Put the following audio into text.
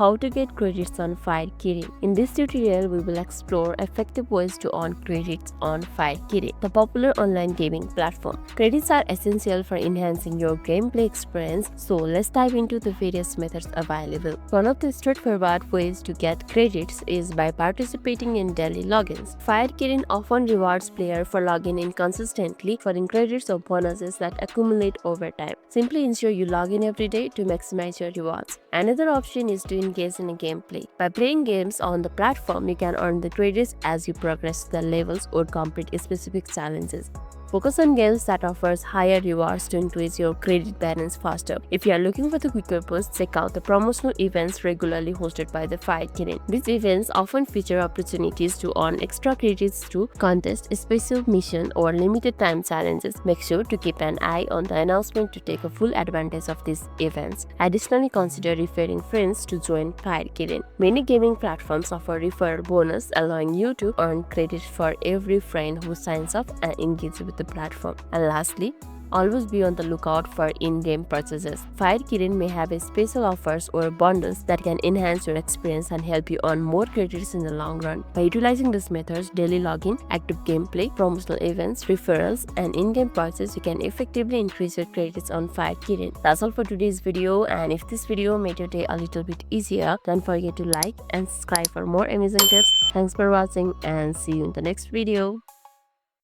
how to get credits on Fire Kirin. In this tutorial, we will explore effective ways to earn credits on Fire Kirin, the popular online gaming platform. Credits are essential for enhancing your gameplay experience, so let's dive into the various methods available. One of the straightforward ways to get credits is by participating in daily logins. Fire Kirin often rewards players for logging in consistently, for credits or bonuses that accumulate over time. Simply ensure you log in every day to maximize your rewards. Another option is to engage in a gameplay. By playing games on the platform, you can earn the credits as you progress the levels or complete specific challenges. Focus on games that offers higher rewards to increase your credit balance faster. If you are looking for the quicker boost, check out the promotional events regularly hosted by the Fire Kirin. These events often feature opportunities to earn extra credits through contests, special mission, or limited time challenges. Make sure to keep an eye on the announcement to take a full advantage of these events. Additionally, consider referring friends to join Fire Kirin. Many gaming platforms offer referral bonus, allowing you to earn credit for every friend who signs up and engages with the platform. And lastly, always be on the lookout for in-game purchases. Fire Kirin may have special offers or bundles that can enhance your experience and help you earn more credits in the long run. By utilizing these methods, daily login, active gameplay, promotional events, referrals, and in-game purchases, you can effectively increase your credits on Fire Kirin. That's all for today's video, and if this video made your day a little bit easier, don't forget to like and subscribe for more amazing tips. Thanks for watching and see you in the next video.